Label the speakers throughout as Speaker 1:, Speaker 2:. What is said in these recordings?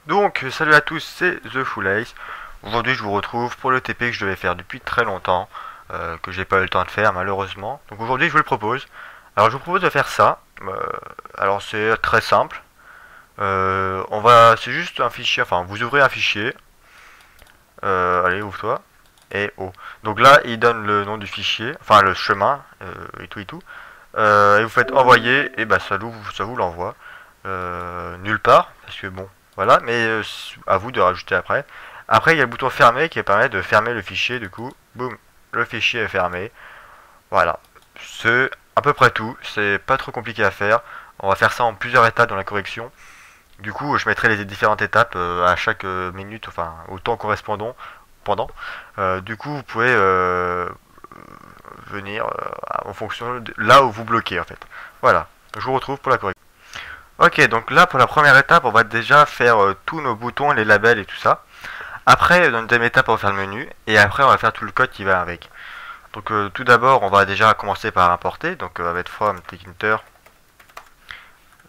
Speaker 1: Donc, salut à tous, c'est The Full Ace. Aujourd'hui, je vous retrouve pour le TP que je devais faire depuis très longtemps, que j'ai pas eu le temps de faire malheureusement. Donc aujourd'hui, je vous le propose. Alors, je vous propose de faire ça. Alors, c'est très simple. C'est juste un fichier. Enfin, vous ouvrez un fichier. Allez, ouvre-toi. Et oh. Donc là, il donne le nom du fichier, enfin le chemin et tout et tout. Et vous faites envoyer, et bah ça vous l'envoie nulle part, parce que bon, voilà, mais à vous de rajouter après. Après, il y a le bouton fermer qui permet de fermer le fichier, du coup, boum, le fichier est fermé. Voilà, c'est à peu près tout, c'est pas trop compliqué à faire. On va faire ça en plusieurs étapes dans la correction. Du coup, je mettrai les différentes étapes à chaque minute, enfin, au temps correspondant. Pendant. Du coup, vous pouvez venir en fonction de là où vous bloquez en fait. Voilà, je vous retrouve pour la correction. Ok, donc là pour la première étape, on va déjà faire tous nos boutons, les labels et tout ça. Après, dans une deuxième étape, on va faire le menu et après, on va faire tout le code qui va avec. Donc tout d'abord, on va déjà commencer par importer. Donc on va mettre from tkinter.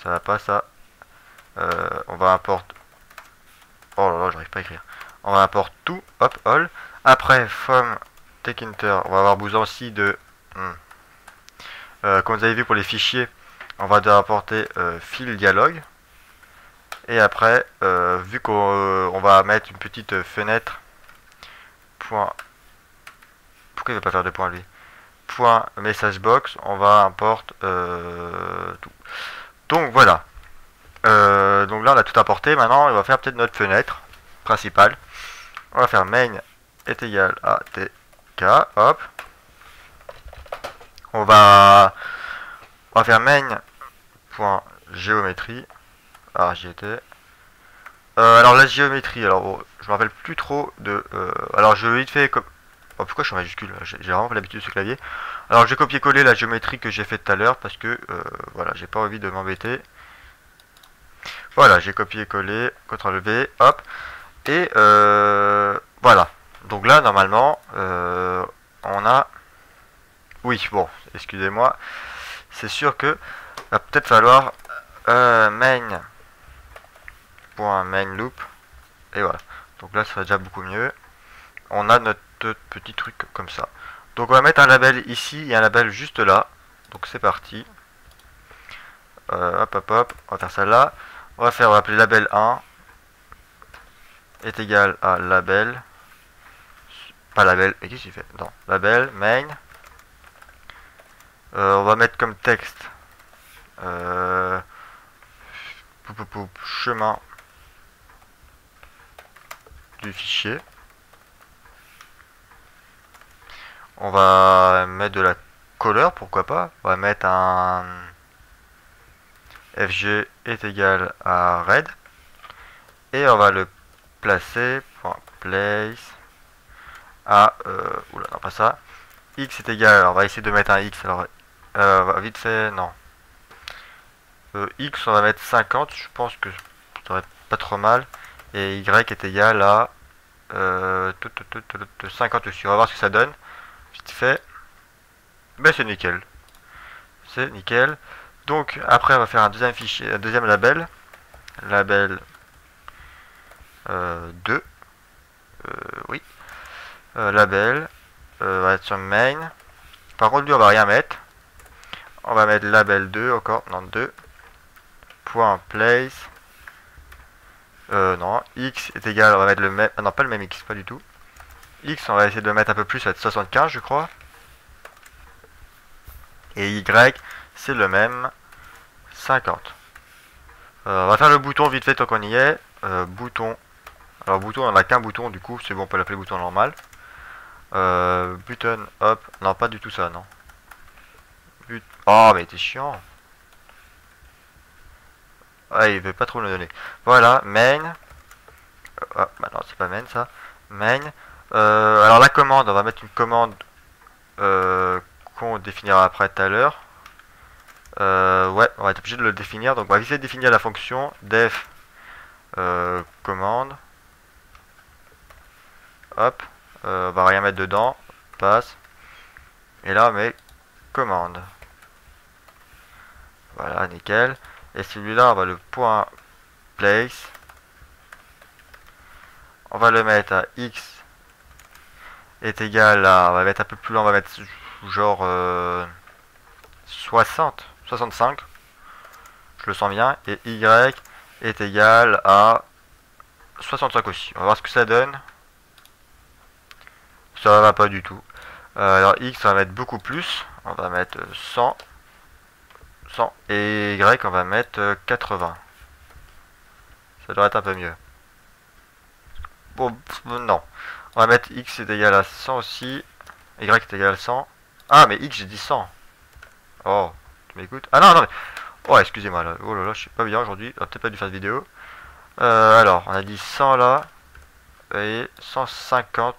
Speaker 1: Ça va pas ça. On va importer. Oh là là, j'arrive pas à écrire. On va importer tout, hop, all. Après, from tkinter, on va avoir besoin aussi de comme vous avez vu pour les fichiers, on va devoir apporter fil dialogue. Et après, vu qu'on va mettre une petite fenêtre, point, pourquoi il ne va pas faire de point lui, point message box, on va importer tout. Donc voilà. Donc là on a tout importé. Maintenant on va faire peut-être notre fenêtre principale. On va faire main est égal à tk. Hop. On va faire main.géométrie. Ah, j'y étais. Alors la géométrie, alors bon, je me rappelle plus trop de. Alors je vite fait comme. Oh, pourquoi je suis en majuscule? J'ai vraiment pas l'habitude de ce clavier. Alors j'ai copié-collé la géométrie que j'ai faite tout à l'heure parce que voilà, j'ai pas envie de m'embêter. Voilà, j'ai copié-collé, CTRL V, hop. Et voilà. Donc là normalement on a. Oui, bon, excusez-moi. C'est sûr que va peut-être falloir main loop. Et voilà. Donc là, ça va déjà beaucoup mieux. On a notre petit truc comme ça. Donc on va mettre un label ici et un label juste là. Donc c'est parti. Hop hop hop. On va faire ça là. On va appeler label 1 est égal à label. Pas label. Et qu'est-ce qu'il fait? Non. Label main. On va mettre comme texte chemin du fichier. On va mettre de la couleur, pourquoi pas. On va mettre un fg est égal à red. Et on va le placer, place, à, oula, non pas ça. X est égal, alors on va essayer de mettre un X, alors, vite fait, non. X, on va mettre 50, je pense que ça serait pas trop mal. Et Y est égal à 50 aussi, on va voir ce que ça donne. Vite fait. Ben c'est nickel. C'est nickel. Donc après on va faire un deuxième fichier, un deuxième label. Label 2. Oui. Label. On va être sur main. Par contre lui on va rien mettre. On va mettre label 2 encore. Non 2. Point place. Non. X est égal. On va mettre le même. Ah non pas le même X, pas du tout. X on va essayer de le mettre un peu plus, ça va être 75 je crois. Et Y c'est le même 50. On va faire le bouton vite fait tant qu'on y est. Bouton. Alors bouton, on n'a qu'un bouton, du coup c'est bon, on peut l'appeler bouton normal. Button, hop. Non, pas du tout ça, non. Oh, mais t'es chiant. Ah, il veut pas trop me le donner. Voilà, main. Ah, bah non, c'est pas main ça. Main. Alors la commande, on va mettre une commande qu'on définira après tout à l'heure. Ouais, on va être obligé de le définir. Donc on va essayer de définir la fonction def commande. Hop. On va rien mettre dedans. Passe. Et là on met commande. Voilà, nickel. Et celui-là, on va le point place. on va le mettre à x est égal à, on va mettre un peu plus loin, on va mettre genre 65, je le sens bien, et y est égal à 65 aussi. On va voir ce que ça donne. Ça va pas du tout. Alors x on va mettre beaucoup plus, on va mettre 100, et y on va mettre 80. Ça devrait être un peu mieux. Bon, non. On va mettre x est égal à 100 aussi. Y est égal à 100. Ah, mais x, j'ai dit 100. Oh, tu m'écoutes? Ah non, non, mais... Oh, excusez-moi, là. Oh là là, je suis pas bien aujourd'hui. J'aurais peut-être pas dû faire de vidéo. Alors, on a dit 100 là. Et 150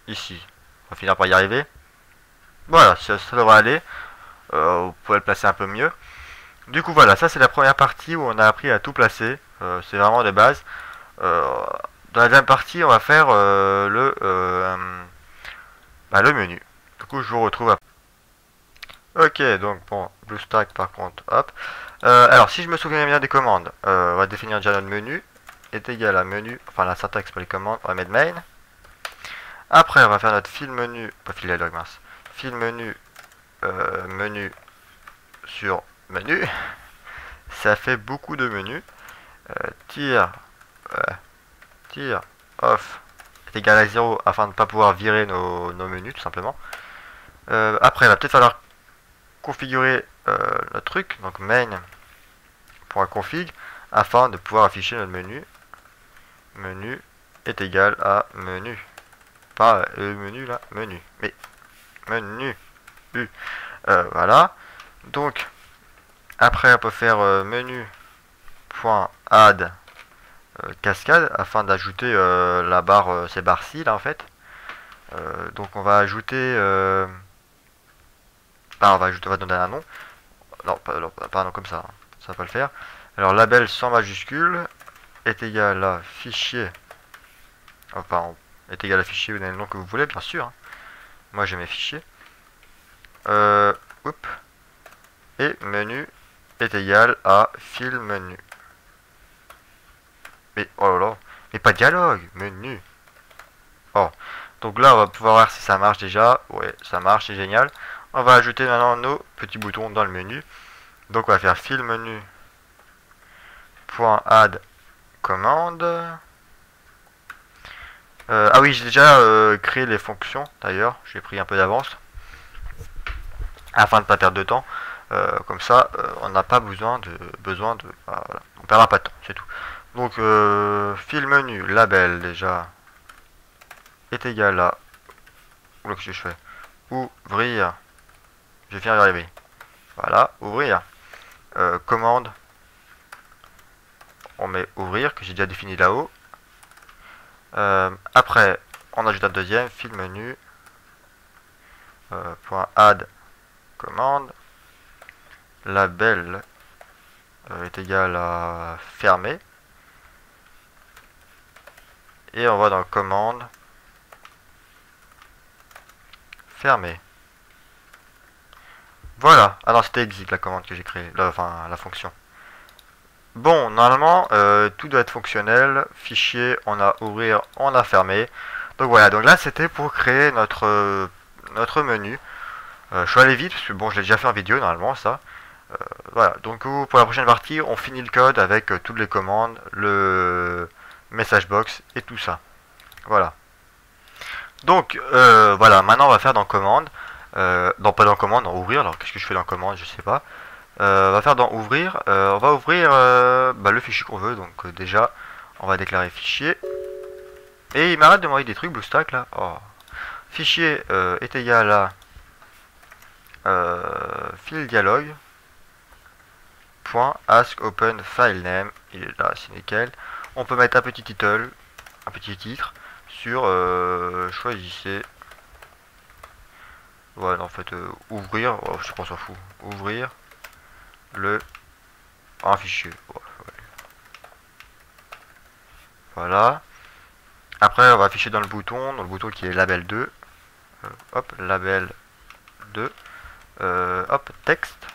Speaker 1: ici. On va finir par y arriver. Voilà, ça devrait aller. Vous pouvez le placer un peu mieux. Du coup, voilà, ça c'est la première partie où on a appris à tout placer. C'est vraiment de base. Dans la deuxième partie, on va faire le menu. Du coup, je vous retrouve après. Ok, donc bon, BlueStack par contre, hop. Alors, si je me souviens bien des commandes, on va définir déjà notre menu. Est égal à menu, enfin la syntaxe pour les commandes, on va mettre main. Après, on va faire notre fil menu, pas fil dialogue, mince. Fil menu, menu sur menu. Ça fait beaucoup de menus. Tir off est égal à 0 afin de ne pas pouvoir virer nos menus tout simplement. Après il va peut-être falloir configurer notre truc, donc main.config afin de pouvoir afficher notre menu. Menu est égal à menu, pas le menu là, menu, mais menu voilà. Donc après on peut faire menu.add cascade afin d'ajouter la barre, ces barres-ci là en fait. Donc on va ajouter, on va donner un nom. Non, pas un nom comme ça, hein. Ça va pas le faire. Alors label sans majuscule est égal à fichier. Enfin, est égal à fichier, vous donnez le nom que vous voulez, bien sûr. Hein. Moi j'ai mes fichiers. Et menu est égal à fil menu. Mais oh là là, mais pas de dialogue, menu. Oh, donc là on va pouvoir voir si ça marche déjà. Ouais, ça marche, c'est génial. On va ajouter maintenant nos petits boutons dans le menu. Donc on va faire fil menu .add commande. Ah oui, j'ai déjà créé les fonctions d'ailleurs, j'ai pris un peu d'avance afin de ne pas perdre de temps. Comme ça, on n'a pas besoin de voilà. On perdra pas de temps, c'est tout. Donc fil menu label déjà est égal à qu'est-ce que je fais, ouvrir, je vais finir d'y arriver, voilà, ouvrir, commande, on met ouvrir que j'ai déjà défini là-haut. Après on ajoute un deuxième fil menu .add commande, label est égal à fermer, et on va dans commande fermer. Voilà. Ah non, c'était exit la commande que j'ai créée, enfin la fonction. Bon, normalement tout doit être fonctionnel. Fichier, on a ouvrir, on a fermé. Donc voilà, donc là c'était pour créer notre menu. Je suis allé vite parce que bon, je l'ai déjà fait en vidéo normalement ça. Voilà, donc pour la prochaine partie, on finit le code avec toutes les commandes, le message box et tout ça. Voilà. Donc voilà, maintenant on va faire dans commande. Non, pas dans commande, dans ouvrir. Alors qu'est-ce que je fais dans commande, je sais pas. On va faire dans ouvrir. On va ouvrir le fichier qu'on veut. Donc déjà, on va déclarer fichier. Et il m'arrête de m'envoyer des trucs BlueStack là. Oh. Fichier est égal à fil dialogue .ask open file name. Il est là, c'est nickel. On peut mettre un petit titre sur choisissez. Voilà, en fait, ouvrir, oh, je sais pas, on s'en fout. Ouvrir un fichier. Ouais. Voilà. Après, on va afficher dans le bouton qui est label 2. Hop, label 2. Hop, texte.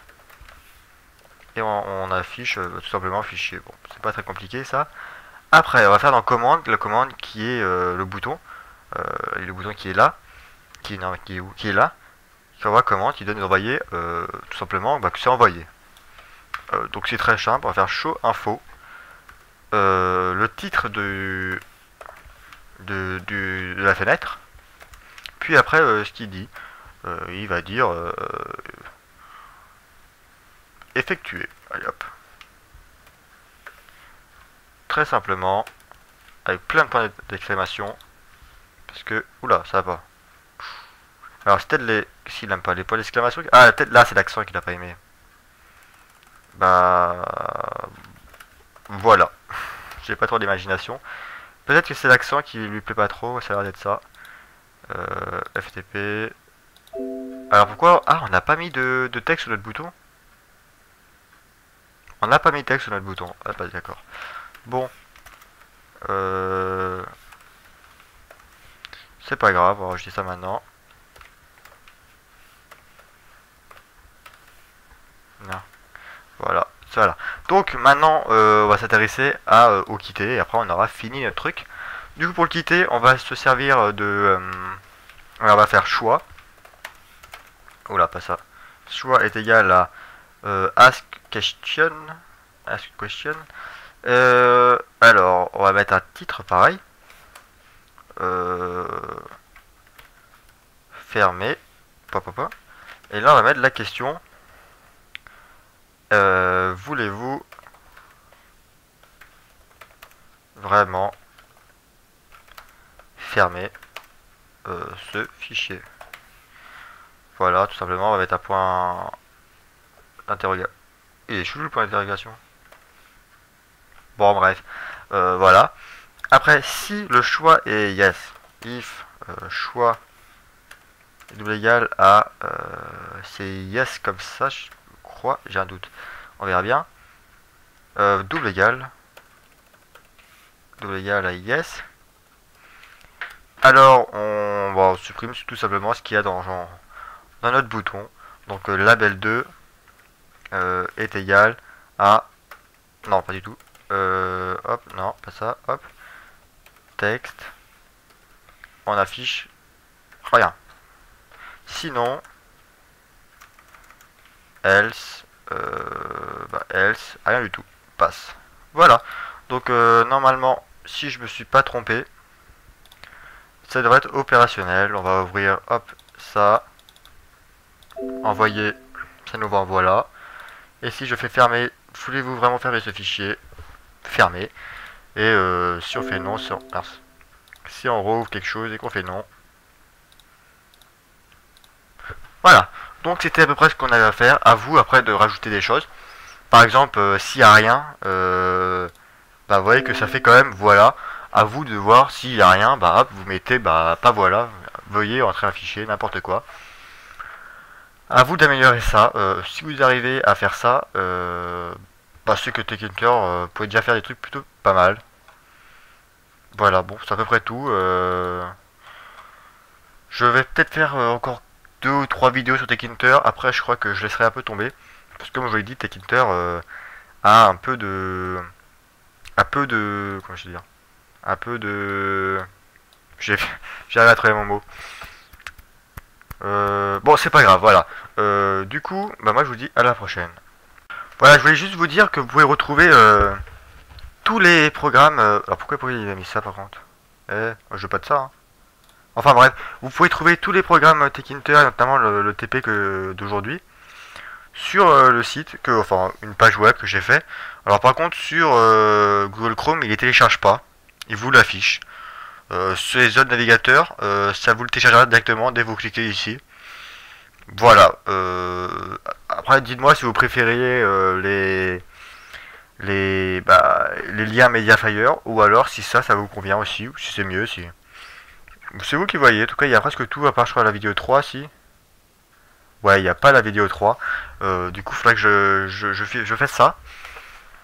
Speaker 1: Et on affiche tout simplement fichier. Bon, c'est pas très compliqué ça. Après, on va faire dans commande, la commande qui est le bouton qui est là, non, qui est où, qui est là, qui envoie commande, qui donne envoyer, tout simplement, bah, que c'est envoyé. Donc c'est très simple, on va faire show info, le titre de la fenêtre, puis après ce qu'il dit, il va dire effectuer. Allez hop. Très simplement, avec plein de points d'exclamation, parce que, oula, ça va pas. Alors c'est peut-être les, s'il aime pas les points d'exclamation, ah peut-être là c'est l'accent qu'il a pas aimé. Bah voilà, j'ai pas trop d'imagination. Peut-être que c'est l'accent qui lui plaît pas trop, ça a l'air d'être ça. FTP. Alors pourquoi, ah on n'a pas mis de texte sur notre bouton. On n'a pas mis de texte sur notre bouton. Ah bah d'accord. Bon. C'est pas grave, on va rajouter ça maintenant. Non. Voilà. Voilà. Donc maintenant on va s'intéresser au quitter et après on aura fini notre truc. Du coup pour le quitter on va se servir de... on va faire choix. Oula pas ça. Choix est égal à ask question. Ask question. Alors on va mettre un titre pareil. Fermé. Et là on va mettre la question. Voulez-vous vraiment fermer ce fichier? Voilà, tout simplement, on va mettre un point d'interrogation. Et je suis le point d'interrogation. Bon, bref, voilà. Après, si le choix est yes, if choix est double égal à c'est yes comme ça, je crois, j'ai un doute. On verra bien. Double égal à yes. Alors on supprime tout simplement ce qu'il y a dans notre bouton. Donc label 2 est égal à... Non, pas du tout. Hop, non, pas ça. Hop. Texte. On affiche rien. Sinon, else, else, rien du tout. Passe. Voilà. Donc normalement, si je me suis pas trompé, ça devrait être opérationnel. On va ouvrir, hop, ça. Envoyer, ça nous renvoie là. Et si je fais fermer, voulez-vous vraiment fermer ce fichier? Fermer. Et si on fait non, si on rouvre quelque chose et qu'on fait non. Voilà. Donc c'était à peu près ce qu'on avait à faire. À vous après de rajouter des choses. Par exemple, s'il n'y a rien, bah vous voyez que ça fait quand même voilà. À vous de voir s'il n'y a rien, bah hop, vous mettez bah pas voilà. Veuillez entrer un fichier, n'importe quoi. À vous d'améliorer ça. Si vous arrivez à faire ça, bah c'est que TechHunter pouvez déjà faire des trucs plutôt pas mal. Voilà, bon, c'est à peu près tout. Je vais peut-être faire encore 2 ou 3 vidéos sur TechHunter. Après, je crois que je laisserai un peu tomber. Parce que comme je vous l'ai dit, TechHunter a un peu de... Comment je vais dire? Un peu de... J'arrive à trouver mon mot. Bon, c'est pas grave, voilà. Du coup, bah moi je vous dis à la prochaine. Voilà, je voulais juste vous dire que vous pouvez retrouver tous les programmes... alors pourquoi il a mis ça par contre? Moi je veux pas de ça. Hein. Enfin bref, vous pouvez trouver tous les programmes TechHunter, notamment le TP d'aujourd'hui, sur le site, enfin une page web que j'ai fait. Alors par contre sur Google Chrome, il les télécharge pas, il vous l'affiche. Sur les autres navigateurs, ça vous le téléchargera directement dès que vous cliquez ici. Voilà. Après, dites-moi si vous préférez les liens Mediafire ou alors si ça vous convient aussi, ou si c'est mieux. Si c'est vous qui voyez. En tout cas, il y a presque tout à part, je crois, la vidéo 3 si. Ouais, il n'y a pas la vidéo 3. Du coup, il faudrait que je fasse ça.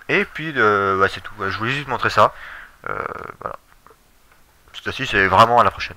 Speaker 1: Et puis, c'est tout. Je voulais juste montrer ça. Voilà. Ceci, c'est vraiment à la prochaine.